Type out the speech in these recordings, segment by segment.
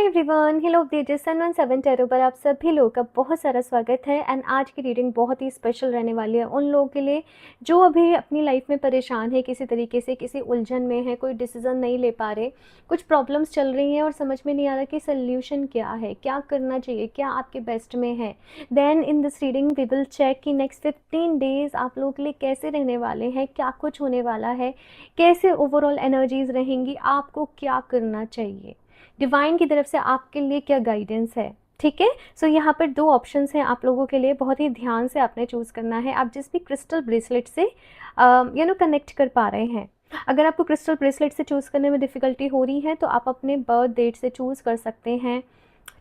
Everyone, hello updated सन 17 tarot पर आप सभी लोगों का बहुत सारा स्वागत है। एंड आज की रीडिंग बहुत ही स्पेशल रहने वाली है उन लोगों के लिए जो अभी अपनी लाइफ में परेशान है, किसी तरीके से किसी उलझन में है, कोई डिसीजन नहीं ले पा रहे, कुछ प्रॉब्लम्स चल रही हैं और समझ में नहीं आ रहा कि सोल्यूशन क्या है, क्या करना चाहिए, क्या आपके बेस्ट में है। Then in this reading we will check कि नेक्स्ट 15 डेज आप लोगों के लिए कैसे रहने वाले हैं, क्या कुछ होने वाला है, कैसे ओवरऑल एनर्जीज रहेंगी, आपको क्या करना चाहिए, डिवाइन की तरफ से आपके लिए क्या गाइडेंस है। ठीक है। सो यहाँ पर दो ऑप्शंस हैं आप लोगों के लिए, बहुत ही ध्यान से आपने चूज़ करना है। आप जिस भी क्रिस्टल ब्रेसलेट से कनेक्ट कर पा रहे हैं, अगर आपको क्रिस्टल ब्रेसलेट से चूज़ करने में डिफ़िकल्टी हो रही है तो आप अपने बर्थ डेट से चूज़ कर सकते हैं।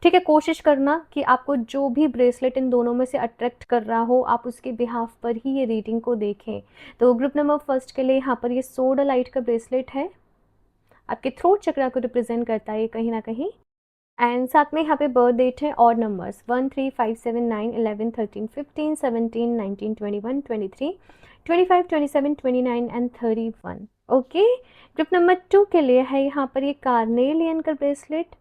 ठीक है, कोशिश करना कि आपको जो भी ब्रेसलेट इन दोनों में से अट्रैक्ट कर रहा हो आप उसके बिहाफ पर ही ये रीडिंग को देखें। तो ग्रुप नंबर फर्स्ट के लिए यहाँ पर ये सोडालाइट का ब्रेसलेट है, आपके थ्रोट चक्रा को रिप्रेजेंट करता है कहीं ना कहीं। एंड साथ में यहाँ पे बर्थ डेट है और numbers 1 3 5 7 9 11 13 15 17 19 21 23 25 27 29 and 31। Okay. Group number 2 के लिए है यहाँ पर ये कार्नेलियन का ब्रेसलेट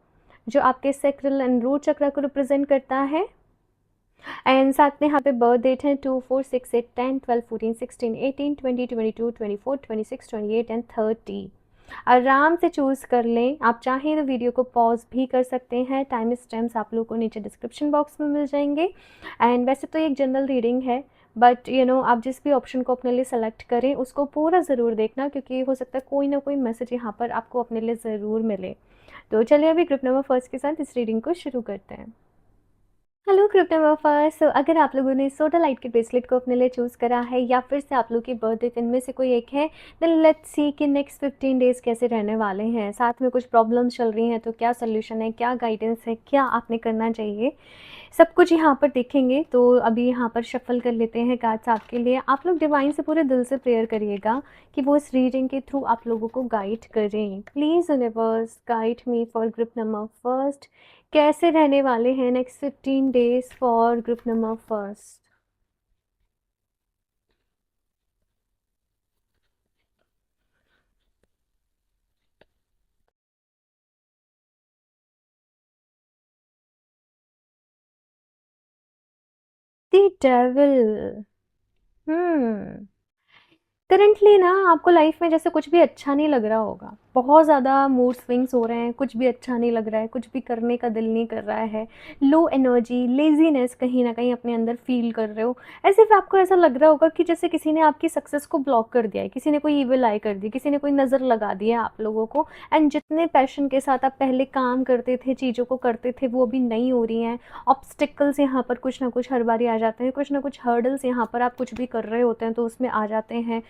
जो आपके सेक्रल एंड रूट चक्रा को रिप्रेजेंट करता है। एंड साथ में यहाँ पे बर्थ डेट है 2 4 6 8 10 12 14 16 18 20 22 24 26 28 एंड 30। आराम से चूज़ कर लें। आप चाहें तो वीडियो को पॉज भी कर सकते हैं, टाइम स्टैम्प्स आप लोगों को नीचे डिस्क्रिप्शन बॉक्स में मिल जाएंगे। एंड वैसे तो ये एक जनरल रीडिंग है, बट आप जिस भी ऑप्शन को अपने लिए सेलेक्ट करें उसको पूरा ज़रूर देखना, क्योंकि हो सकता है कोई ना कोई मैसेज यहाँ पर आपको अपने लिए ज़रूर मिले। तो चलिए अभी ग्रुप नंबर फर्स्ट के साथ इस रीडिंग को शुरू करते हैं। हेलो क्रिप्टोमर्फर्स। सो अगर आप लोगों ने सोडालाइट के ब्रेसलेट को अपने लिए चूज़ करा है या फिर से आप लोग की बर्थडे इनमें से कोई एक है, देन लेट्स सी कि नेक्स्ट 15 डेज़ कैसे रहने वाले हैं। साथ में कुछ प्रॉब्लम्स चल रही हैं तो क्या सोल्यूशन है, क्या गाइडेंस है, क्या आपने करना चाहिए, सब कुछ यहाँ पर देखेंगे। तो अभी यहाँ पर शफल कर लेते हैं कार्ड्स आपके लिए। आप लोग डिवाइन से पूरे दिल से प्रेयर करिएगा कि वो इस रीडिंग के थ्रू आप लोगों को गाइड करें। Please universe guide me for group number first, कैसे रहने वाले हैं next 15 days for group number first. The devil. Hmm. Currently ना आपको लाइफ में जैसे कुछ भी अच्छा नहीं लग रहा होगा, बहुत ज़्यादा मूड स्विंग्स हो रहे हैं, कुछ भी अच्छा नहीं लग रहा है, कुछ भी करने का दिल नहीं कर रहा है, लो एनर्जी, लेजीनेस कहीं ना कहीं अपने अंदर फील कर रहे हो। ऐसे फिर आपको ऐसा लग रहा होगा कि जैसे किसी ने आपकी सक्सेस को ब्लॉक कर दिया है, किसी ने कोई ईविल आई कर दी, किसी ने कोई नज़र लगा दी है आप लोगों को। एंड जितने पैशन के साथ आप पहले काम करते थे, चीज़ों को करते थे, वो अभी नहीं हो रही हैं। ऑब्स्टिकल्स यहाँ पर कुछ ना कुछ हर बारी आ जाते हैं, कुछ ना कुछ हर्डल्स यहाँ पर आप कुछ भी कर रहे होते हैं तो उसमें आ जाते हैं।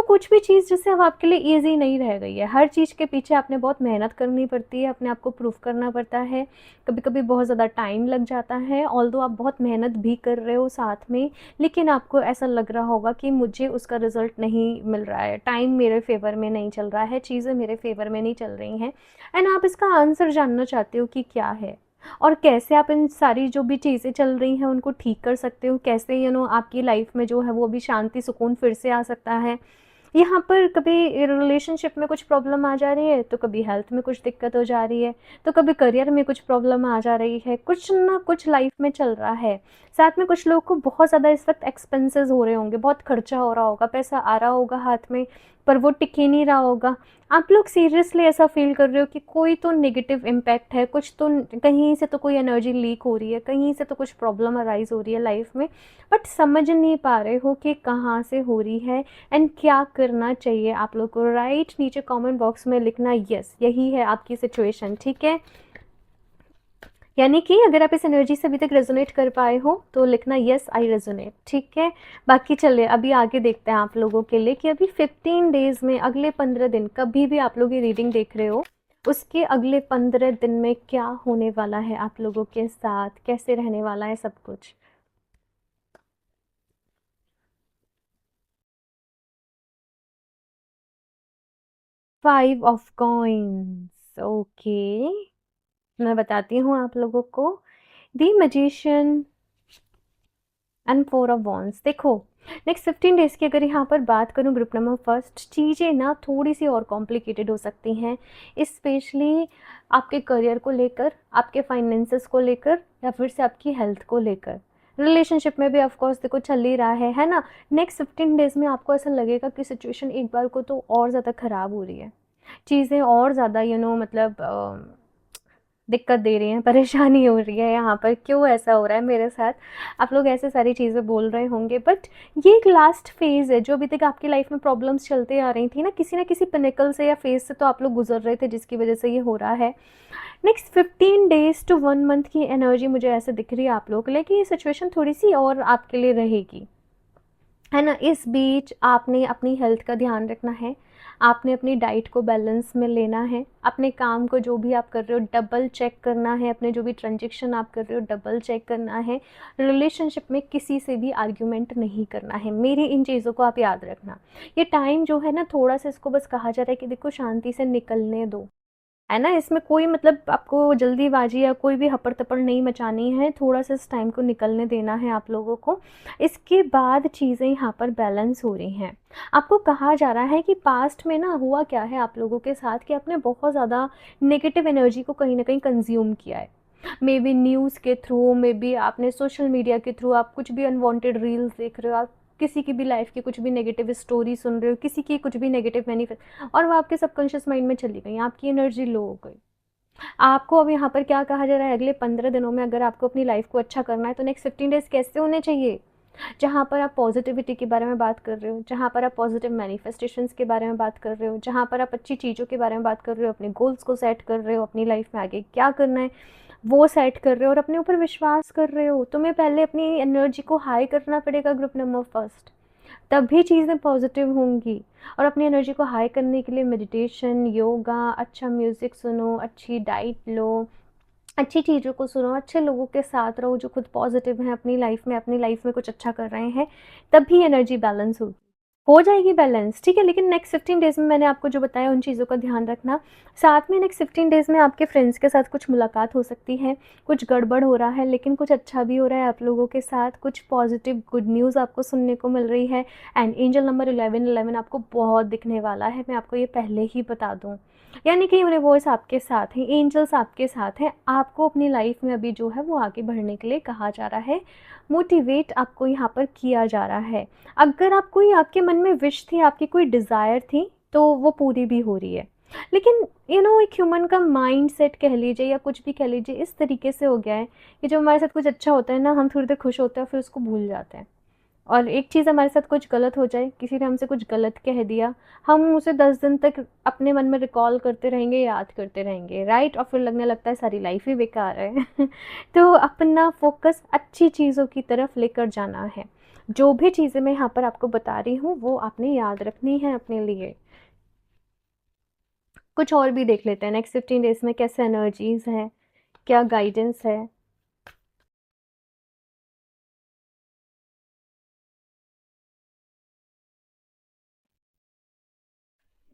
कुछ भी चीज़ जैसे अब आपके लिए ईजी नहीं रह गई है, हर चीज़ के पीछे आपने बहुत मेहनत करनी पड़ती है, अपने आप को प्रूफ करना पड़ता है, कभी कभी बहुत ज़्यादा टाइम लग जाता है। ऑल्दो आप बहुत मेहनत भी कर रहे हो साथ में, लेकिन आपको ऐसा लग रहा होगा कि मुझे उसका रिजल्ट नहीं मिल रहा है, टाइम मेरे फेवर में नहीं चल रहा है, चीज़ें मेरे फेवर में नहीं चल रही हैं। एंड आप इसका आंसर जानना चाहते हो कि क्या है और कैसे आप इन सारी जो भी चीज़ें चल रही हैं उनको ठीक कर सकते हो, कैसे आपकी लाइफ में जो है वो भी शांति सुकून फिर से आ सकता है। यहाँ पर कभी रिलेशनशिप में कुछ प्रॉब्लम आ जा रही है तो कभी हेल्थ में कुछ दिक्कत हो जा रही है, तो कभी करियर में कुछ प्रॉब्लम आ जा रही है, कुछ ना कुछ लाइफ में चल रहा है। साथ में कुछ लोगों को बहुत ज़्यादा इस वक्त एक्सपेंसेस हो रहे होंगे, बहुत खर्चा हो रहा होगा, पैसा आ रहा होगा हाथ में पर वो टिक ही नहीं रहा होगा। आप लोग सीरियसली ऐसा फील कर रहे हो कि कोई तो नेगेटिव इम्पैक्ट है, कुछ तो कहीं से तो कोई एनर्जी लीक हो रही है, कहीं से तो कुछ प्रॉब्लम अराइज हो रही है लाइफ में, बट समझ नहीं पा रहे हो कि कहाँ से हो रही है एंड क्या करना चाहिए आप लोग को। राइट नीचे कमेंट बॉक्स में लिखना यस यही है आपकी सिचुएशन। ठीक है, यानी कि अगर आप इस एनर्जी से अभी तक रेजोनेट कर पाए हो तो लिखना यस आई रेजोनेट। ठीक है, बाकी चलिए अभी आगे देखते हैं आप लोगों के लिए कि अभी 15 डेज में, अगले 15 दिन, कभी भी आप लोग ये रीडिंग देख रहे हो उसके अगले 15 दिन में क्या होने वाला है आप लोगों के साथ, कैसे रहने वाला है सब कुछ। 5 ऑफ कॉइन्स। ओके, मैं बताती हूँ आप लोगों को। दी मैजिशियन एंड 4 ऑफ वॉन्ड्स। देखो, नेक्स्ट 15 डेज़ की अगर यहाँ पर बात करूँ ग्रुप नंबर फर्स्ट, चीज़ें ना थोड़ी-सी और कॉम्प्लिकेटेड हो सकती हैं, स्पेशली आपके करियर को लेकर, आपके फाइनेंसेस को लेकर या फिर से आपकी हेल्थ को लेकर। रिलेशनशिप में भी ऑफ कोर्स देखो चल ही रहा है ना? नेक्स्ट 15 डेज़ में आपको ऐसा लगेगा कि सिचुएशन एक बार को तो और ज़्यादा ख़राब हो रही है। चीज़ें और ज़्यादा मतलब दिक्कत दे रही हैं, परेशानी हो रही है यहाँ पर, क्यों ऐसा हो रहा है मेरे साथ? आप लोग ऐसे सारी चीज़ें बोल रहे होंगे, बट ये एक लास्ट फेज़ है। जो अभी तक आपकी लाइफ में प्रॉब्लम्स चलते आ रही थी ना, किसी न किसी पिनेकल से या फेज़ से तो आप लोग गुज़र रहे थे जिसकी वज़ह से ये हो रहा है। नेक्स्ट 15 डेज़ टू 1 मंथ की एनर्जी मुझे ऐसे दिख रही है आप लोगों के लिए कि ये सिचुएशन थोड़ी-सी और आपके लिए रहेगी, है ना? इस बीच आपने अपनी हेल्थ का ध्यान रखना है, आपने अपनी डाइट को बैलेंस में लेना है, अपने काम को जो भी आप कर रहे हो डबल चेक करना है, अपने जो भी ट्रांज़ैक्शन आप कर रहे हो डबल चेक करना है, रिलेशनशिप में किसी से भी आर्ग्यूमेंट नहीं करना है। मेरी इन चीज़ों को आप याद रखना। ये टाइम जो है ना, थोड़ा-सा इसको बस कहा जा रहा है कि देखो शांति से निकलने दो। है ना? इसमें कोई मतलब आपको जल्दीबाजी या कोई भी हपड़-तपड़ नहीं मचानी है, थोड़ा-सा इस टाइम को निकलने देना है आप लोगों को। इसके बाद चीज़ें यहाँ पर बैलेंस हो रही हैं। आपको कहा जा रहा है कि पास्ट में ना हुआ क्या है आप लोगों के साथ कि आपने बहुत ज़्यादा नेगेटिव एनर्जी को कहीं न कहीं कंज़्यूम किया है। मेबी न्यूज़ के थ्रू, मेबी आपने सोशल मीडिया के थ्रू आप कुछ भी अनवांटेड रील्स देख रहे हो, आप किसी की भी लाइफ़ की कुछ भी नेगेटिव स्टोरी सुन रहे हो, किसी की कुछ भी नेगेटिव और वो आपके सबकॉन्शियस माइंड में चली गई, आपकी एनर्जी लो हो गई। आपको अब यहाँ पर क्या कहा जा रहा है, अगले 15 दिनों में अगर आपको अपनी लाइफ़ को अच्छा करना है तो नेक्स्ट 15 डेज़ कैसे होने चाहिए? जहाँ पर आप पॉजिटिविटी के बारे में बात कर रहे हो, जहाँ पर आप पॉजिटिव मैनिफेस्टेशंस के बारे में बात कर रहे हो, जहाँ पर आप अच्छी चीज़ों के बारे में बात कर रहे हो, अपने गोल्स को सेट कर रहे हो, अपनी लाइफ में आगे क्या करना है वो सेट कर रहे हो और अपने ऊपर विश्वास कर रहे हो। तुम्हें पहले अपनी एनर्जी को हाई करना पड़ेगा ग्रुप नंबर फर्स्ट, तभी चीज़ें पॉजिटिव होंगी। और अपनी एनर्जी को हाई करने के लिए मेडिटेशन, योगा, अच्छा म्यूज़िक सुनो, अच्छी डाइट लो, अच्छी चीज़ों को सुनो, अच्छे लोगों के साथ रहो जो खुद पॉजिटिव हैं अपनी लाइफ में कुछ अच्छा कर रहे हैं, तभी एनर्जी बैलेंस होगी। हो जाएगी बैलेंस, ठीक है? लेकिन नेक्स्ट 15 डेज़ में मैंने आपको जो बताया उन चीज़ों का ध्यान रखना। साथ में नेक्स्ट 15 डेज़ में आपके फ्रेंड्स के साथ कुछ मुलाकात हो सकती है, कुछ गड़बड़ हो रहा है लेकिन कुछ अच्छा भी हो रहा है आप लोगों के साथ, कुछ पॉजिटिव गुड न्यूज़ आपको सुनने को मिल रही है। एंड एंजल नंबर 1111 आपको बहुत दिखने वाला है, मैं आपको ये पहले ही बता दूँ। यानी कि यूनिवर्स आपके साथ हैं, एंजल्स आपके साथ हैं, आपको अपनी लाइफ में अभी जो है वो आगे बढ़ने के लिए कहा जा रहा है, मोटिवेट आपको यहाँ पर किया जा रहा है। अगर आप कोई आपके मन में विश थी, आपकी कोई डिज़ायर थी, तो वो पूरी भी हो रही है। लेकिन एक ह्यूमन का माइंडसेट कह लीजिए या कुछ भी कह लीजिए, इस तरीके से हो गया है कि जब हमारे साथ कुछ अच्छा होता है ना, हम थोड़ी देर खुश होते हैं फिर उसको भूल जाते हैं। और एक चीज़ हमारे साथ कुछ गलत हो जाए, किसी ने हमसे कुछ गलत कह दिया, हम उसे 10 दिन तक अपने मन में रिकॉल करते रहेंगे, याद करते रहेंगे, राइट? और फिर लगने लगता है सारी लाइफ ही बेकार है। तो अपना फोकस अच्छी चीज़ों की तरफ लेकर जाना है। जो भी चीज़ें मैं यहाँ पर आपको बता रही हूँ वो आपने याद रखनी है अपने लिए। कुछ और भी देख लेते हैं नेक्स्ट 15 डेज़ में कैसे एनर्जीज़ हैं, क्या गाइडेंस है।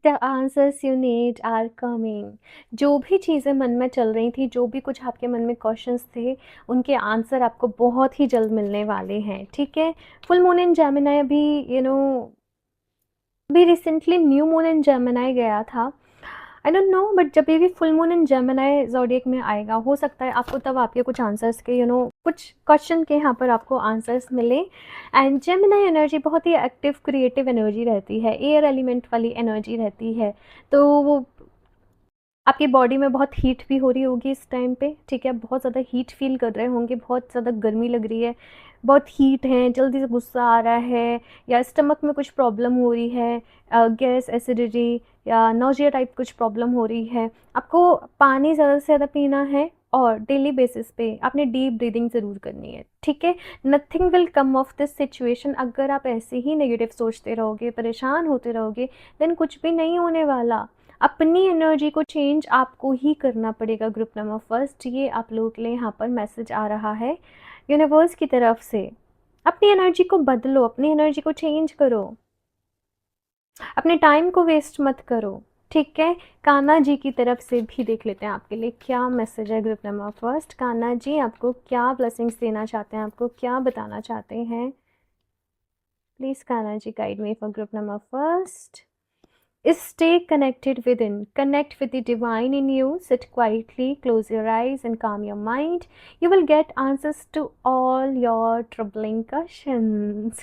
The answers you need are coming. जो भी चीज़ें मन में चल रही थी, जो भी कुछ आपके मन में क्वेश्चंस थे, उनके आंसर आपको बहुत ही जल्द मिलने वाले हैं, ठीक है? फुल मून इन जेमिनी अभी अभी recently new moon in Gemini गया था। आई डोंट नो, बट जब ये भी full moon in Gemini zodiac में आएगा, हो सकता है आपको तब आपके कुछ आंसर्स के कुछ क्वेश्चन के यहाँ पर आपको आंसर्स मिले। एंड जेमिनी एनर्जी बहुत ही एक्टिव क्रिएटिव एनर्जी रहती है, एयर एलिमेंट वाली एनर्जी रहती है। तो वो आपकी बॉडी में बहुत हीट भी हो रही होगी इस टाइम पे, ठीक है? बहुत ज़्यादा हीट फील कर रहे होंगे, बहुत ज़्यादा गर्मी लग रही है, बहुत हीट है, जल्दी से गुस्सा आ रहा है या स्टमक में कुछ प्रॉब्लम हो रही है, गैस, एसिडिटी या नोजिया टाइप कुछ प्रॉब्लम हो रही है। आपको पानी ज़्यादा से ज़्यादा पीना है और डेली बेसिस पे आपने डीप ब्रीदिंग ज़रूर करनी है, ठीक है? Nothing will come of this situation. अगर आप ऐसे ही नेगेटिव सोचते रहोगे, परेशान होते रहोगे, देन कुछ भी नहीं होने वाला। अपनी एनर्जी को चेंज आपको ही करना पड़ेगा ग्रुप नंबर फर्स्ट। ये आप लोगों के लिए यहाँ पर मैसेज आ रहा है यूनिवर्स की तरफ से। अपनी एनर्जी को बदलो, अपनी एनर्जी को चेंज करो, अपने टाइम को वेस्ट मत करो, ठीक है? कान्हा जी की तरफ से भी देख लेते हैं आपके लिए क्या मैसेज है group number first. Kanha ji आपको क्या ब्लेसिंग्स देना चाहते हैं, आपको क्या बताना चाहते हैं? Please, Kanaji, guide me for group number first. Is stay connected within. Connect with the divine in you. Sit quietly, close your eyes and calm your mind. You will get answers to all your troubling questions.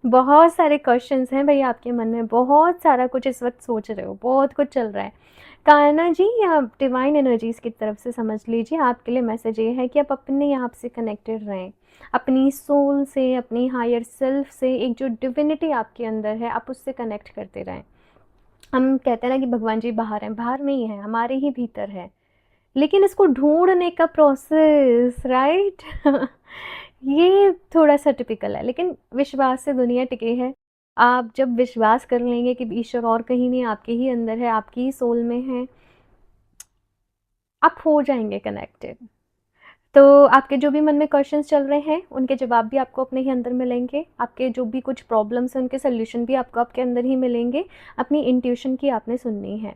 बहुत सारे questions हैं भाई आपके मन में, बहुत सारा कुछ इस वक्त सोच रहे हो, बहुत कुछ चल रहा है। कान्हा जी, आप डिवाइन एनर्जीज की तरफ से समझ लीजिए, आपके लिए मैसेज ये है कि आप अपने आप से कनेक्टेड रहें, अपनी सोल से, अपनी हायर सेल्फ से, एक जो डिविनिटी आपके अंदर है आप उससे कनेक्ट करते रहें। हम कहते हैं ना कि भगवान जी बाहर हैं, बाहर नहीं है, हमारे ही भीतर है, लेकिन इसको ढूंढने का प्रोसेस, राइट? ये थोड़ा सा टिपिकल है, लेकिन विश्वास से दुनिया टिकी है। आप जब विश्वास कर लेंगे कि ईश्वर और कहीं नहीं, आपके ही अंदर है, आपकी ही सोल में है, आप हो जाएंगे कनेक्टेड। तो आपके जो भी मन में क्वेश्चंस चल रहे हैं उनके जवाब भी आपको अपने ही अंदर मिलेंगे, आपके जो भी कुछ प्रॉब्लम्स हैं उनके सोल्यूशन भी आपको आपके अंदर ही मिलेंगे। अपनी इंट्यूशन की आपने सुननी है,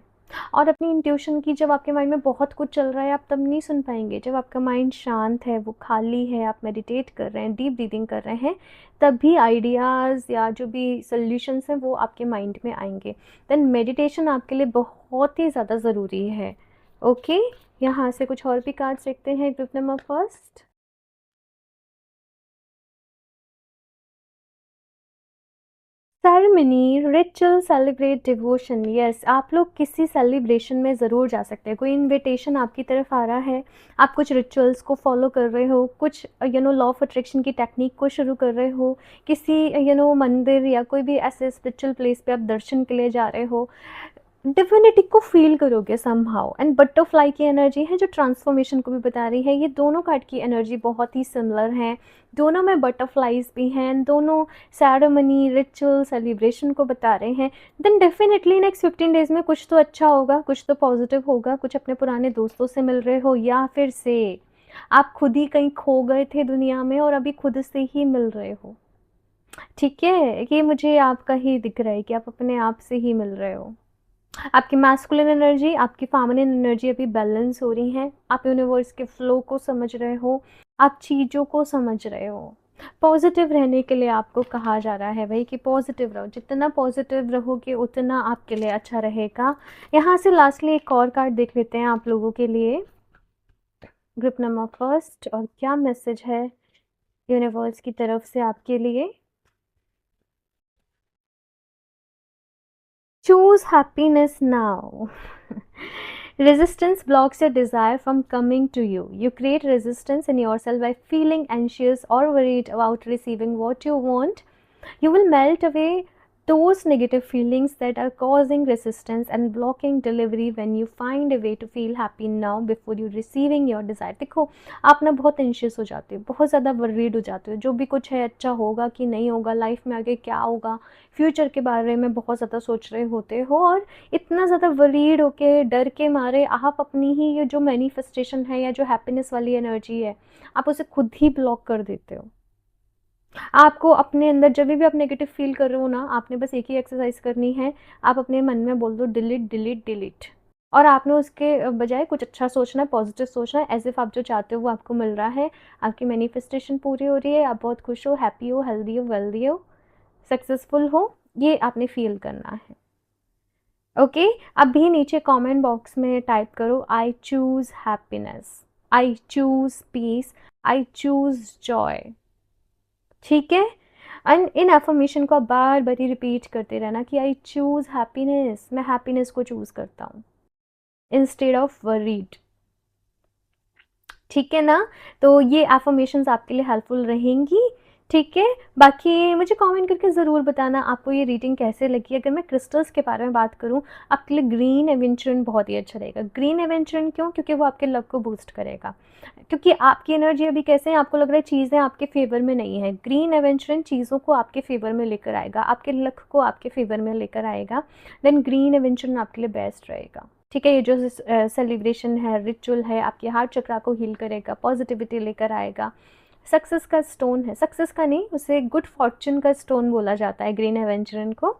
और अपनी इंट्यूशन की जब आपके माइंड में बहुत कुछ चल रहा है आप तब नहीं सुन पाएंगे। जब आपका माइंड शांत है, वो खाली है, आप मेडिटेट कर रहे हैं, डीप ब्रीदिंग कर रहे हैं, तब भी आइडियाज़ या जो भी सोल्यूशंस हैं वो आपके माइंड में आएंगे। देन मेडिटेशन आपके लिए बहुत ही ज़्यादा ज़रूरी है। ओके, यहाँ से कुछ और भी कार्ड्स देखते हैं group number first. Ceremony, ritual, celebrate, devotion. Yes, आप लोग किसी सेलिब्रेशन में ज़रूर जा सकते हैं। कोई इनविटेशन आपकी तरफ आ रहा है, आप कुछ रिचुअल्स को फॉलो कर रहे हो, कुछ लॉ ऑफ अट्रैक्शन की टेक्निक को शुरू कर रहे हो, किसी मंदिर या कोई भी ऐसे स्पिरिचुअल प्लेस पे आप दर्शन के लिए जा रहे हो, डिविनिटी को फील करोगे समहाउ। एंड बटरफ्लाई की एनर्जी है जो ट्रांसफॉर्मेशन को भी बता रही है। ये दोनों कार्ड की एनर्जी बहुत ही सिमिलर हैं, दोनों में बटरफ्लाइज भी हैं, दोनों सेरेमनी, रिचुअल, सेलिब्रेशन को बता रहे हैं। देन डेफिनेटली नेक्स्ट 15 डेज में कुछ तो अच्छा होगा, कुछ तो पॉजिटिव होगा, कुछ अपने पुराने दोस्तों से मिल रहे हो, या फिर से आप खुद ही कहीं खो गए थे दुनिया में और अभी खुद से ही मिल रहे हो। ठीक है, ये मुझे आपका ही दिख रहा है कि आप अपने आप से ही मिल रहे हो। आपकी मैस्कुलिन एनर्जी, आपकी फेमिनिन एनर्जी अभी बैलेंस हो रही है, आप यूनिवर्स के फ्लो को समझ रहे हो, आप चीज़ों को समझ रहे हो। पॉजिटिव रहने के लिए आपको कहा जा रहा है भाई कि पॉजिटिव रहो, जितना पॉजिटिव रहोगे उतना आपके लिए अच्छा रहेगा। यहाँ से लास्टली एक और कार्ड देख लेते हैं आप लोगों के लिए, ग्रुप नंबर फर्स्ट, और क्या मैसेज है यूनिवर्स की तरफ से आपके लिए। Choose happiness now. Resistance blocks your desire from coming to you. You create resistance in yourself by feeling anxious or worried about receiving what you want. You will melt away those negative feelings that are causing resistance and blocking delivery when you find a way to feel happy now before you receiving your desire. देखो, आप ना बहुत anxious हो जाते हो, बहुत ज़्यादा worried हो जाते हो, जो भी कुछ है अच्छा होगा कि नहीं होगा, लाइफ में आगे क्या होगा, फ्यूचर के बारे में बहुत ज़्यादा सोच रहे होते हो, और इतना ज़्यादा वरीड होके, डर के मारे आप अपनी ही ये जो मैनिफेस्टेशन है या जो हैप्पीनेस वाली एनर्जी है, आप उसे खुद ही ब्लॉक कर देते हो। आपको अपने अंदर जब भी आप नेगेटिव फील कर रहे हो ना, आपने बस एक ही एक्सरसाइज करनी है, आप अपने मन में बोल दो डिलीट डिलीट डिलीट, और आपने उसके बजाय कुछ अच्छा सोचना है, पॉजिटिव सोचना है, एज इफ आप जो चाहते हो वो आपको मिल रहा है, आपकी मैनिफेस्टेशन पूरी हो रही है, आप बहुत खुश हो, हैप्पी हो, हेल्दी हो, वेल्दी हो, सक्सेसफुल हो, ये आपने फील करना है। ओके, अभी नीचे कमेंट बॉक्स में टाइप करो I choose happiness, I choose peace, I choose joy. ठीक है, एंड इन एफर्मेशन को आप बार बार ही रिपीट करते रहना कि आई चूज़ हैप्पीनेस, मैं हैप्पीनेस को चूज़ करता हूँ इंस्टेड ऑफ वरीड। ठीक है ना, तो ये एफर्मेशंस आपके लिए हेल्पफुल रहेंगी। ठीक है, बाकी मुझे कमेंट करके ज़रूर बताना आपको ये रीडिंग कैसे लगी। अगर मैं क्रिस्टल्स के बारे में बात करूँ, आपके लिए ग्रीन एवेंचुरिन बहुत ही अच्छा रहेगा। ग्रीन एवेंचुरिन क्यों? क्योंकि वो आपके लव को बूस्ट करेगा, क्योंकि आपकी एनर्जी अभी कैसे है, आपको लग रहा है चीज़ें आपके फेवर में नहीं है। ग्रीन एवेंचुरिन चीज़ों को आपके फेवर में लेकर आएगा, आपके लक को आपके फेवर में लेकर आएगा। देन ग्रीन एवेंचुरिन आपके लिए बेस्ट रहेगा। ठीक है, ये जो सेलिब्रेशन है, रिचुअल है, आपके हार्ट चक्रा को हील करेगा, पॉजिटिविटी लेकर आएगा। सक्सेस का स्टोन है, सक्सेस का नहीं, उसे गुड फॉर्चून का स्टोन बोला जाता है ग्रीन एवेंचुरिन को।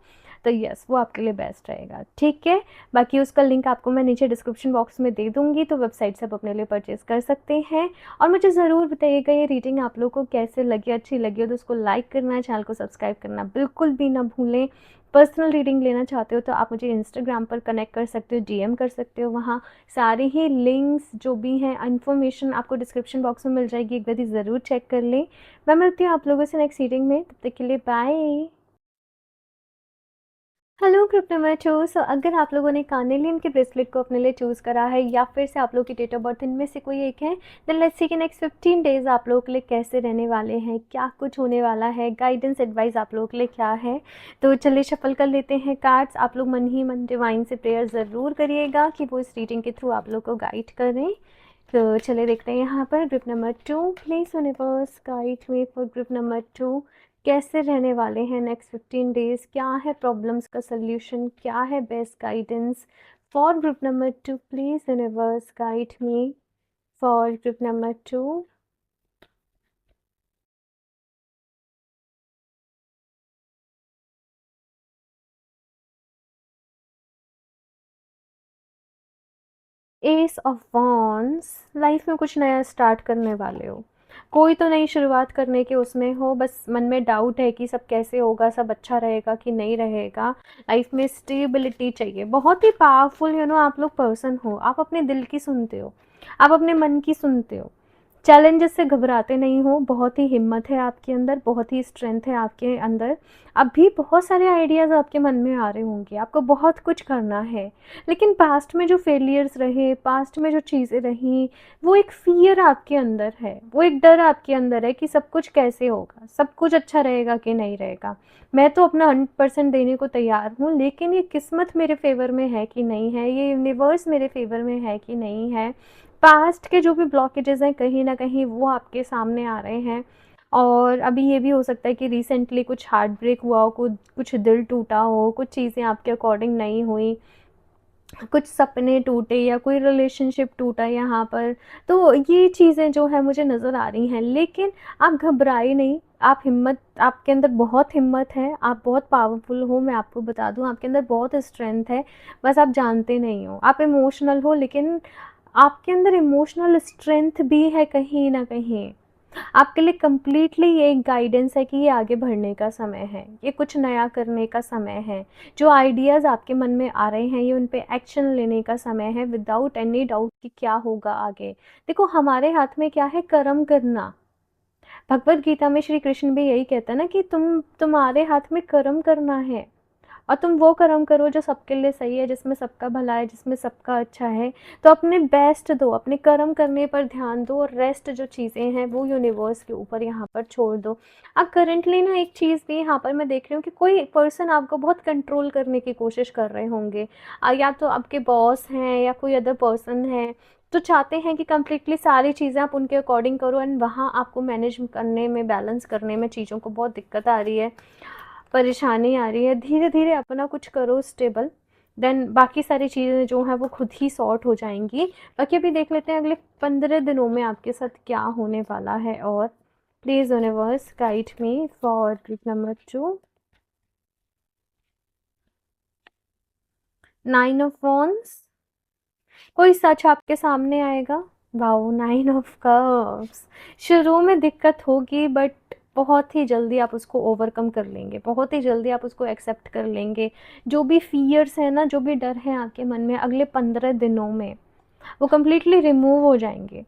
तो यस, वो आपके लिए बेस्ट रहेगा, ठीक है। बाकी उसका लिंक आपको मैं नीचे डिस्क्रिप्शन बॉक्स में दे दूँगी, तो वेबसाइट से आप अपने लिए परचेज़ कर सकते हैं। और मुझे ज़रूर बताइएगा ये रीडिंग आप लोगों को कैसे लगी, अच्छी लगी हो तो उसको लाइक करना, चैनल को सब्सक्राइब करना बिल्कुल भी ना भूलें। पर्सनल रीडिंग लेना चाहते हो तो आप मुझे इंस्टाग्राम पर कनेक्ट कर सकते हो, डीएम कर सकते हो, वहाँ सारे ही लिंक्स जो भी हैं इन्फॉर्मेशन आपको डिस्क्रिप्शन बॉक्स में मिल जाएगी, एक बार ज़रूर चेक कर लें। मैं मिलती हूँ आप लोगों से नेक्स्ट रीडिंग में, तब तक के लिए बाय। Hello group number 2। सो अगर आप लोगों ने कार्नेलियन के ब्रेसलेट को अपने लिए चूज़ करा है या फिर से आप लोग की डेट ऑफ बर्थ इनमें से कोई एक है, देन लेट्स सी कि नेक्स्ट 15 डेज़ आप लोगों के लिए कैसे रहने वाले हैं, क्या कुछ होने वाला है, गाइडेंस एडवाइस आप लोगों के लिए क्या है। तो चलिए शफल कर लेते हैं कार्ड्स। आप लोग मन ही मन डिवाइन से प्रेयर ज़रूर करिएगा कि वो इस रीडिंग के थ्रू आप लोग को गाइड करें। तो चलिए देखते हैं यहाँ पर group number 2। Please universe guide me for group number 2। कैसे रहने वाले हैं नेक्स्ट 15 डेज़, क्या है प्रॉब्लम्स का सल्यूशन, क्या है best guidance for group number 2। Please universe guide me for group number 2। S of wands, life में कुछ नया स्टार्ट करने वाले हो, कोई तो नई शुरुआत करने के उसमें हो, बस मन में डाउट है कि सब कैसे होगा, सब अच्छा रहेगा कि नहीं रहेगा। लाइफ में स्टेबिलिटी चाहिए, बहुत ही पावरफुल आप लोग पर्सन हो, आप अपने दिल की सुनते हो, आप अपने मन की सुनते हो, चैलेंजेस से घबराते नहीं हो, बहुत ही हिम्मत है आपके अंदर, बहुत ही स्ट्रेंथ है आपके अंदर। अभी बहुत सारे आइडियाज़ आपके मन में आ रहे होंगे, आपको बहुत कुछ करना है, लेकिन पास्ट में जो फेलियर्स रहे, पास्ट में जो चीज़ें रहीं, वो एक फ़ियर आपके अंदर है, वो एक डर आपके अंदर है कि सब कुछ कैसे होगा, सब कुछ अच्छा रहेगा कि नहीं रहेगा। मैं तो अपना 100% देने को तैयार हूँ, लेकिन ये किस्मत मेरे फेवर में है कि नहीं है, ये यूनिवर्स मेरे फेवर में है कि नहीं है। पास्ट के जो भी ब्लॉकेजेस हैं कहीं ना कहीं वो आपके सामने आ रहे हैं। और अभी ये भी हो सकता है कि रिसेंटली कुछ हार्ट ब्रेक हुआ हो, कुछ दिल टूटा हो, कुछ चीज़ें आपके अकॉर्डिंग नहीं हुई, कुछ सपने टूटे या कोई रिलेशनशिप टूटा यहाँ पर। तो ये चीज़ें जो है मुझे नज़र आ रही हैं, लेकिन आप घबराए नहीं, आप हिम्मत, आपके अंदर बहुत हिम्मत है, आप बहुत पावरफुल हो, मैं आपको बता दूँ आपके अंदर बहुत स्ट्रेंथ है, बस आप जानते नहीं हो। आप इमोशनल हो, लेकिन आपके अंदर इमोशनल स्ट्रेंथ भी है कहीं ना कहीं। आपके लिए कंप्लीटली ये एक गाइडेंस है कि ये आगे बढ़ने का समय है, ये कुछ नया करने का समय है। जो आइडियाज़ आपके मन में आ रहे हैं, ये उन पे एक्शन लेने का समय है, विदाउट एनी डाउट कि क्या होगा आगे। देखो हमारे हाथ में क्या है, कर्म करना। भगवत गीता में श्री कृष्ण भी यही कहता है ना कि तुम्हारे हाथ में कर्म करना है, और तुम वो कर्म करो जो सबके लिए सही है, जिसमें सबका भला है, जिसमें सबका अच्छा है। तो अपने बेस्ट दो, अपने कर्म करने पर ध्यान दो, और रेस्ट जो चीज़ें हैं वो यूनिवर्स के ऊपर यहाँ पर छोड़ दो। अब करंटली ना एक चीज़ भी यहाँ पर मैं देख रही हूँ कि कोई पर्सन आपको बहुत कंट्रोल करने की कोशिश कर रहे होंगे, या तो आपके बॉस हैं या कोई अदर पर्सन है, तो चाहते हैं कि कम्प्लीटली सारी चीज़ें आप उनके अकॉर्डिंग करो, एंड वहाँ आपको मैनेज करने में, बैलेंस करने में चीज़ों को बहुत दिक्कत आ रही है, परेशानी आ रही है। धीरे धीरे अपना कुछ करो स्टेबल, देन बाकी सारी चीज़ें जो हैं वो खुद ही सॉर्ट हो जाएंगी। बाकी अभी देख लेते हैं अगले 15 दिनों में आपके साथ क्या होने वाला है। और please universe guide me for group number 2। 9 of wands, कोई सच आपके सामने आएगा। Wow, 9 of cups. शुरू में दिक्कत होगी, बट बहुत ही जल्दी आप उसको ओवरकम कर लेंगे, बहुत ही जल्दी आप उसको एक्सेप्ट कर लेंगे। जो भी फियर्स हैं ना, जो भी डर है आपके मन में, अगले 15 दिनों में वो कम्प्लीटली रिमूव हो जाएंगे।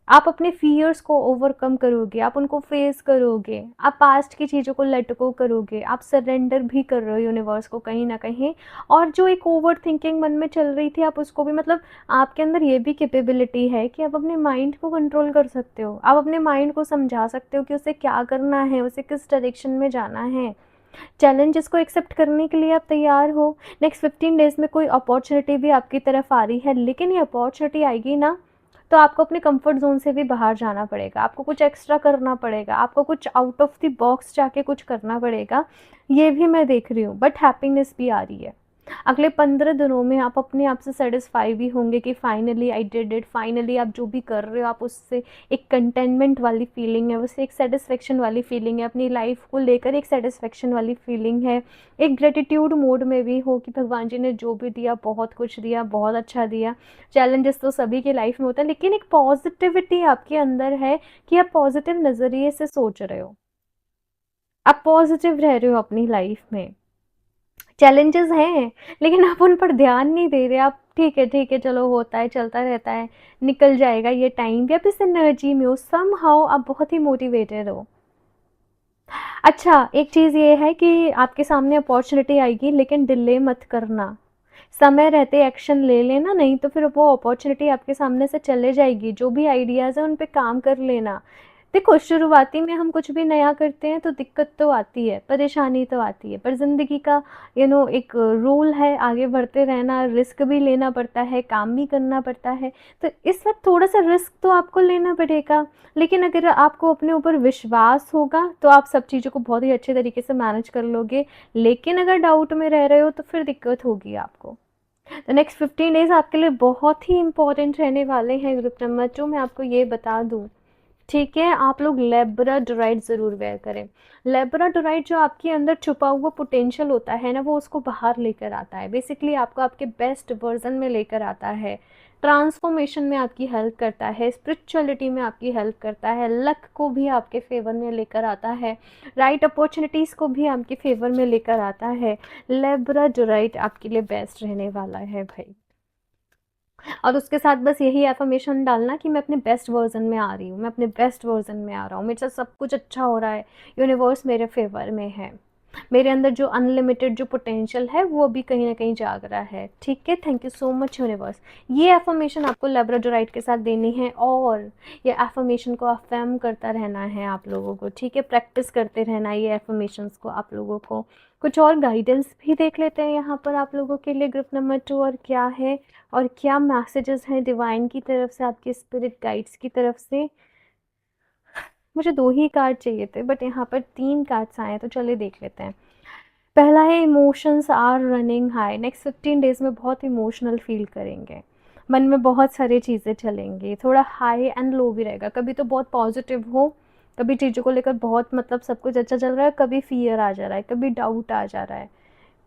आप अपने फियर्स को ओवरकम करोगे, आप उनको फेस करोगे, आप पास्ट की चीज़ों को लेट गो करोगे, आप सरेंडर भी कर रहे हो यूनिवर्स को कहीं ना कहीं। और जो एक ओवर थिंकिंग मन में चल रही थी, आप उसको भी, मतलब आपके अंदर ये भी कैपेबिलिटी है कि आप अपने माइंड को कंट्रोल कर सकते हो, आप अपने माइंड को समझा सकते हो कि उसे क्या करना है, उसे किस डायरेक्शन में जाना है। चैलेंजेस को एक्सेप्ट करने के लिए आप तैयार हो। नेक्स्ट 15 डेज़ में कोई अपॉर्चुनिटी भी आपकी तरफ आ रही है, लेकिन ये अपॉर्चुनिटी आएगी ना, तो आपको अपने कंफर्ट जोन से भी बाहर जाना पड़ेगा, आपको कुछ एक्स्ट्रा करना पड़ेगा, आपको कुछ आउट ऑफ द बॉक्स जाके कुछ करना पड़ेगा। ये भी मैं देख रही हूँ, बट हैप्पीनेस भी आ रही है। अगले 15 दिनों में आप अपने आप से सैटिस्फाई भी होंगे कि finally I did it, finally आप जो भी कर रहे हो आप उससे एक कंटेनमेंट वाली फीलिंग है, उससे एक सेटिस्फेक्शन वाली फीलिंग है, अपनी लाइफ को लेकर एक सेटिस्फेक्शन वाली फीलिंग है, एक ग्रेटिट्यूड मोड में भी हो कि भगवान जी ने जो भी दिया बहुत कुछ दिया, बहुत अच्छा दिया। चैलेंजेस तो सभी की लाइफ में होता है, लेकिन एक पॉजिटिविटी आपके अंदर है कि आप पॉजिटिव नज़रिए से सोच रहे हो, आप पॉजिटिव रह रहे हो अपनी लाइफ में। चैलेंजेस हैं, लेकिन आप उन पर ध्यान नहीं दे रहे, आप ठीक है चलो होता है चलता रहता है, निकल जाएगा ये टाइम भी, आप इस एनर्जी में हो, समहाउ आप बहुत ही मोटिवेटेड हो। अच्छा, एक चीज़ ये है कि आपके सामने अपॉर्चुनिटी आएगी, लेकिन डिले मत करना, समय रहते एक्शन ले लेना, नहीं तो फिर वो अपॉर्चुनिटी आपके सामने से चले जाएगी। जो भी आइडियाज़ हैं उन पे काम कर लेना। देखो, शुरुआती में हम कुछ भी नया करते हैं तो दिक्कत तो आती है, परेशानी तो आती है, पर ज़िंदगी का एक रूल है, आगे बढ़ते रहना, रिस्क भी लेना पड़ता है, काम भी करना पड़ता है। तो इस वक्त थोड़ा सा रिस्क तो आपको लेना पड़ेगा, लेकिन अगर आपको अपने ऊपर विश्वास होगा तो आप सब चीज़ों को बहुत ही अच्छे तरीके से मैनेज कर लोगे। लेकिन अगर डाउट में रह रहे हो तो फिर दिक्कत होगी आपको। तो नेक्स्ट 15 डेज़ आपके लिए बहुत ही इंपॉर्टेंट रहने वाले हैं ग्रुप नंबर 2, मैं आपको ये बता दूँ। ठीक है, आप लोग लेब्राडोराइट ज़रूर वेयर करें। लेब्राडोराइट जो आपके अंदर छुपा हुआ पोटेंशियल होता है ना, वो उसको बाहर लेकर आता है, बेसिकली आपको आपके बेस्ट वर्जन में लेकर आता है, ट्रांसफॉर्मेशन में आपकी हेल्प करता है, स्पिरिचुअलिटी में आपकी हेल्प करता है, लक को भी आपके फेवर में लेकर आता है, राइट अपॉर्चुनिटीज़ को भी आपके फेवर में लेकर आता है। लेब्राडोराइट आपके लिए बेस्ट रहने वाला है भाई। और उसके साथ बस यही एफर्मेशन डालना कि मैं अपने बेस्ट वर्जन में आ रही हूँ, मैं अपने बेस्ट वर्जन में आ रहा हूँ, मेरे साथ सब कुछ अच्छा हो रहा है, यूनिवर्स मेरे फेवर में है, मेरे अंदर जो अनलिमिटेड जो पोटेंशियल है वो भी कहीं ना कहीं जाग रहा है। ठीक है, thank you so much universe. ये एफर्मेशन आपको लेब्राडोराइट के साथ देनी है, और ये एफर्मेशन को अफर्म करता रहना है आप लोगों को। ठीक है, प्रैक्टिस करते रहना है ये एफर्मेशंस को आप लोगों को। कुछ और गाइडेंस भी देख लेते हैं यहाँ पर आप लोगों के लिए ग्रुप नंबर 2, और क्या है और क्या मैसेजेस हैं डिवाइन की तरफ से, आपके स्पिरिट गाइड्स की तरफ से। मुझे 2 ही कार्ड चाहिए थे, बट यहाँ पर 3 कार्ड्स आए हैं, तो चलिए देख लेते हैं। पहला है emotions are running high, next 15 days में बहुत इमोशनल फील करेंगे, मन में बहुत सारी चीज़ें चलेंगी, थोड़ा हाई एंड लो भी रहेगा, कभी तो बहुत पॉजिटिव हो, कभी चीज़ों को लेकर बहुत मतलब सब कुछ अच्छा चल रहा है, कभी फियर आ जा रहा है, कभी डाउट आ जा रहा है,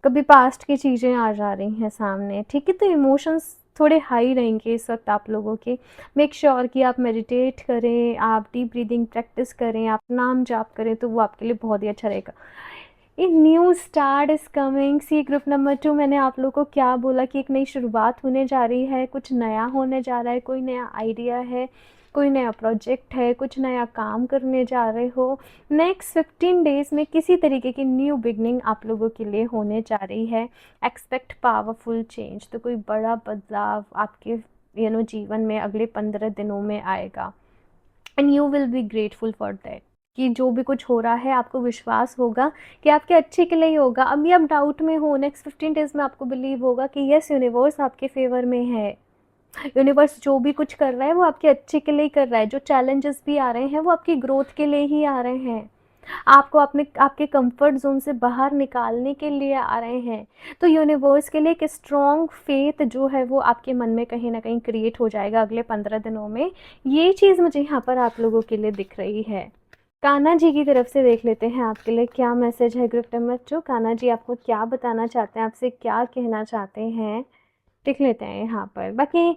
कभी पास्ट की चीज़ें आ जा रही हैं सामने। ठीक है, तो इमोशंस थोड़े हाई रहेंगे इस वक्त आप लोगों के। मेक श्योर कि आप मेडिटेट करें, आप डीप ब्रीदिंग प्रैक्टिस करें, आप नाम जाप करें, तो वो आपके लिए बहुत ही अच्छा रहेगा। A new start is coming, see group number 2, मैंने आप लोगों को क्या बोला कि एक नई शुरुआत होने जा रही है, कुछ नया होने जा रहा है, कोई नया आइडिया है, कोई नया प्रोजेक्ट है, कुछ नया काम करने जा रहे हो। नेक्स्ट 15 डेज़ में किसी तरीके की न्यू बिगनिंग आप लोगों के लिए होने जा रही है। एक्सपेक्ट पावरफुल चेंज, तो कोई बड़ा बदलाव आपके जीवन में अगले 15 दिनों में आएगा, and you will be grateful for that. कि जो भी कुछ हो रहा है आपको विश्वास होगा कि आपके अच्छे के लिए ही होगा। अभी आप डाउट में हो, नेक्स्ट 15 डेज़ में आपको बिलीव होगा कि यस, यूनिवर्स आपके फेवर में है, यूनिवर्स जो भी कुछ कर रहा है वो आपके अच्छे के लिए ही कर रहा है, जो चैलेंजेस भी आ रहे हैं वो आपकी ग्रोथ के लिए ही आ रहे हैं, आपको अपने आपके कंफर्ट जोन से बाहर निकालने के लिए आ रहे हैं। तो यूनिवर्स के लिए एक स्ट्रॉन्ग फेथ जो है वो आपके मन में कहीं ना कहीं क्रिएट हो जाएगा अगले 15 दिनों में। ये चीज़ मुझे यहाँ पर आप लोगों के लिए दिख रही है। कान्हा जी की तरफ से देख लेते हैं आपके लिए क्या मैसेज है ग्रुप नंबर 2। कान्हा जी आपको क्या बताना चाहते हैं, आपसे क्या कहना चाहते हैं, देख लेते हैं यहाँ पर। बाकी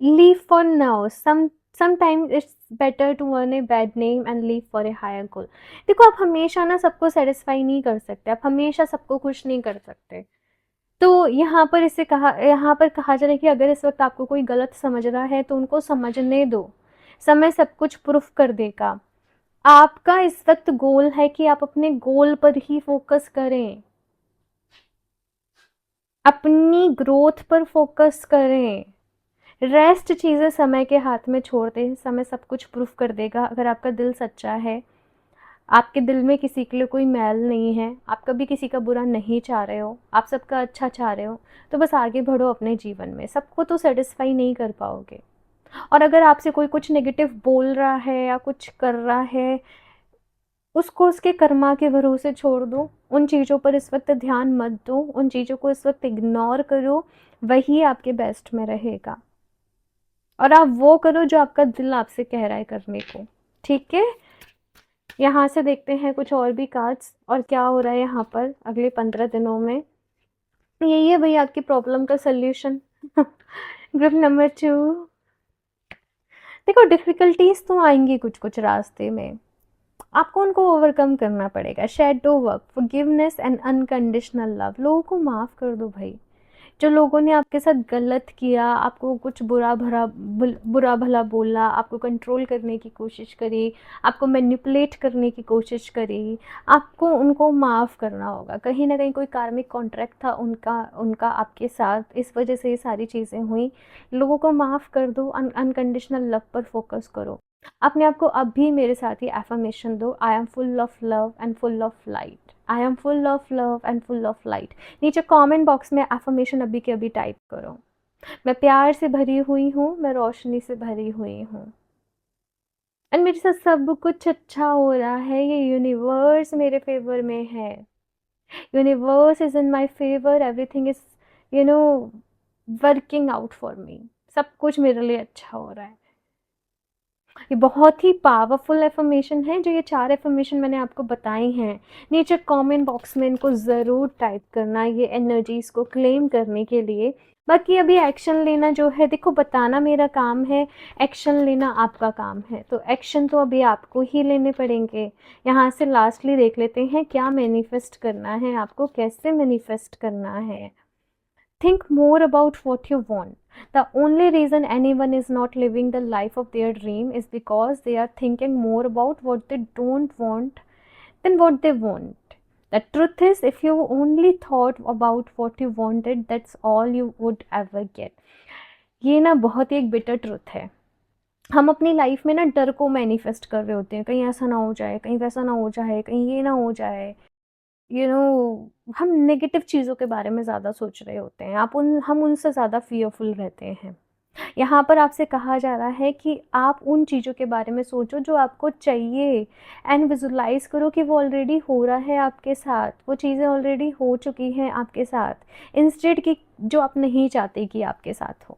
leave for now, sometime it's better to earn a bad name and leave for a higher goal. देखो, आप हमेशा ना सबको सेटिस्फाई नहीं कर सकते, आप हमेशा सबको खुश नहीं कर सकते। तो यहाँ पर कहा जा रहा है कि अगर इस वक्त आपको कोई गलत समझ रहा है तो उनको समझने दो, समय सब कुछ प्रूफ कर देगा। आपका इस वक्त गोल है कि आप अपने गोल पर ही फोकस करें, अपनी ग्रोथ पर फोकस करें, रेस्ट चीज़ें समय के हाथ में छोड़ दें, समय सब कुछ प्रूफ कर देगा। अगर आपका दिल सच्चा है, आपके दिल में किसी के लिए कोई मैल नहीं है, आप कभी किसी का बुरा नहीं चाह रहे हो, आप सबका अच्छा चाह रहे हो, तो बस आगे बढ़ो अपने जीवन में। सबको तो सेटिस्फाई नहीं कर पाओगे, और अगर आपसे कोई कुछ नेगेटिव बोल रहा है या कुछ कर रहा है, उसको उसके कर्मा के भरोसे छोड़ दो, उन चीज़ों पर इस वक्त ध्यान मत दो, उन चीज़ों को इस वक्त इग्नोर करो, वही आपके बेस्ट में रहेगा। और आप वो करो जो आपका दिल आपसे कह रहा है करने को, ठीक है। यहाँ से देखते हैं कुछ और भी कार्ड्स और क्या हो रहा है यहाँ पर अगले 15 दिनों में। यही है भाई आपकी प्रॉब्लम का सल्यूशन। ग्रुप नंबर 2, देखो डिफ़िकल्टीज़ तो आएँगी कुछ-कुछ रास्ते में, आपको उनको ओवरकम करना पड़ेगा। Shadow work, forgiveness and unconditional love, लोगों को माफ़ कर दो भाई। जो लोगों ने आपके साथ गलत किया, आपको कुछ बुरा भला बोला, आपको कंट्रोल करने की कोशिश करी, आपको मैनिपुलेट करने की कोशिश करी, आपको उनको माफ़ करना होगा। कहीं न कहीं कोई कार्मिक कॉन्ट्रैक्ट था उनका उनका आपके साथ, इस वजह से ये सारी चीज़ें हुई। लोगों को माफ़ कर दो, अनकंडीशनल लव पर फोकस करो। अपने आप को अब भी मेरे साथ ही एफर्मेशन दो, I am full of love and full of light, I am full of love and full of light. नीचे कमेंट बॉक्स में एफर्मेशन अभी के अभी टाइप करो, मैं प्यार से भरी हुई हूँ, मैं रोशनी से भरी हुई हूँ, एंड मेरे साथ सब कुछ अच्छा हो रहा है, ये यूनिवर्स मेरे फेवर में है, universe is in my favour, everything is you know working out for me, सब कुछ मेरे लिए अच्छा हो रहा है। ये बहुत ही पावरफुल एफर्मेशन है, जो ये 4 एफर्मेशन मैंने आपको बताई हैं। नीचे कमेंट बॉक्स में इनको ज़रूर टाइप करना, ये एनर्जीज़ को क्लेम करने के लिए। बाकी अभी एक्शन लेना जो है, देखो बताना मेरा काम है, एक्शन लेना आपका काम है, तो एक्शन तो अभी आपको ही लेने पड़ेंगे। यहाँ से लास्टली देख लेते हैं क्या मैनिफेस्ट करना है आपको, कैसे मैनिफेस्ट करना है। Think more about what you want. The only reason anyone is not living the life of their dream is because they are thinking more about what they don't want than what they want. The truth is, if you only thought about what you wanted, that's all you would ever get. ये ना बहुत ही एक bitter truth है। हम अपनी life में ना डर को मैनिफेस्ट कर रहे होते हैं, कहीं ऐसा ना हो जाए, कहीं वैसा ना हो जाए, कहीं ये ना हो जाए, हम नेगेटिव चीज़ों के बारे में ज़्यादा सोच रहे होते हैं, हम उनसे ज़्यादा फ़ियरफुल रहते हैं। यहाँ पर आपसे कहा जा रहा है कि आप उन चीज़ों के बारे में सोचो जो आपको चाहिए, एंड विजुलाइज़ करो कि वो ऑलरेडी हो रहा है आपके साथ, वो चीज़ें ऑलरेडी हो चुकी हैं आपके साथ, इंस्टेड कि जो आप नहीं चाहते कि आपके साथ हो।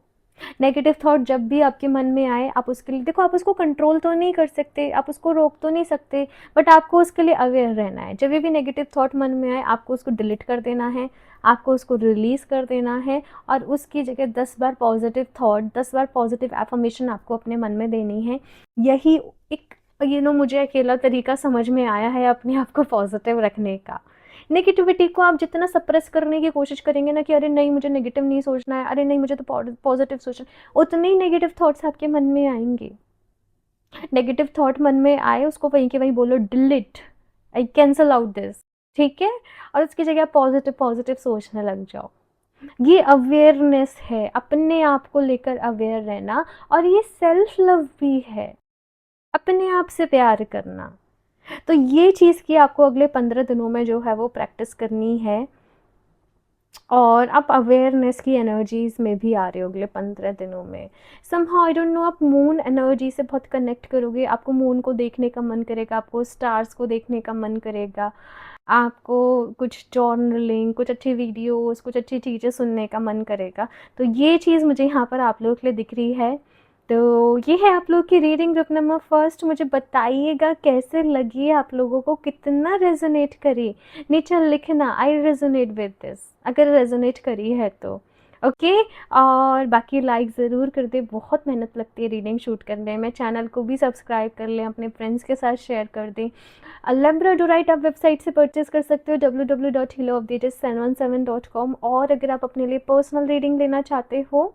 नेगेटिव थॉट जब भी आपके मन में आए, आप उसके लिए देखो, आप उसको कंट्रोल तो नहीं कर सकते, आप उसको रोक तो नहीं सकते, बट आपको उसके लिए अवेयर रहना है। जब भी नेगेटिव थॉट मन में आए, आपको उसको डिलीट कर देना है, आपको उसको रिलीज़ कर देना है, और उसकी जगह 10 बार पॉजिटिव थॉट, 10 बार पॉजिटिव एफर्मेशन आपको अपने मन में देनी है। यही एक मुझे अकेला तरीका समझ में आया है अपने आप को पॉजिटिव रखने का। नेगेटिविटी को आप जितना सप्रेस करने की कोशिश करेंगे ना, कि अरे नहीं मुझे नेगेटिव नहीं सोचना है, अरे नहीं मुझे तो पॉजिटिव सोचना है, उतने ही नेगेटिव थॉट्स आपके मन में आएंगे। नेगेटिव थॉट मन में आए, उसको वहीं के वहीं बोलो delete, I cancel out this, ठीक है, और उसकी जगह पॉजिटिव पॉजिटिव सोचने लग जाओ। ये अवेयरनेस है, अपने आप को लेकर अवेयर रहना, और ये सेल्फ लव भी है, अपने आप से प्यार करना। तो ये चीज़ की आपको अगले 15 दिनों में जो है वो प्रैक्टिस करनी है, और आप अवेयरनेस की एनर्जीज़ में भी आ रहे हो अगले 15 दिनों में। समहाउ आई डोंट नो, आप मून एनर्जी से बहुत कनेक्ट करोगे, आपको मून को देखने का मन करेगा, आपको स्टार्स को देखने का मन करेगा, आपको कुछ जर्नलिंग, कुछ अच्छी वीडियोस, कुछ अच्छी चीज़ें सुनने का मन करेगा। तो ये चीज़ मुझे यहाँ पर आप लोगों के लिए दिख रही है। तो ये है आप लोग की रीडिंग ग्रुप नंबर फर्स्ट। मुझे बताइएगा कैसे लगी, आप लोगों को कितना रेजोनेट करी, नीचे लिखना आई रेजोनेट विद दिस, अगर रेजोनेट करी है तो ओके। और बाकी लाइक ज़रूर कर दे, बहुत मेहनत लगती है रीडिंग शूट करने में। चैनल को भी सब्सक्राइब कर लें, अपने फ्रेंड्स के साथ शेयर कर दें। लैब्राडोराइट आप वेबसाइट से परचेज़ कर सकते हो www.healooftheages717.com। और अगर आप अपने लिए पर्सनल रीडिंग लेना चाहते हो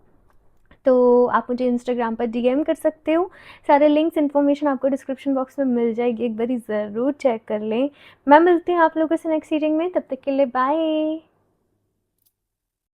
तो आप मुझे इंस्टाग्राम पर डीएम कर सकते हो। सारे लिंक्स इन्फॉर्मेशन आपको डिस्क्रिप्शन बॉक्स में मिल जाएगी, एक बारी ज़रूर चेक कर लें। मैं मिलती हूँ आप लोगों से नेक्स्ट रीडिंग में, तब तक के लिए बाय।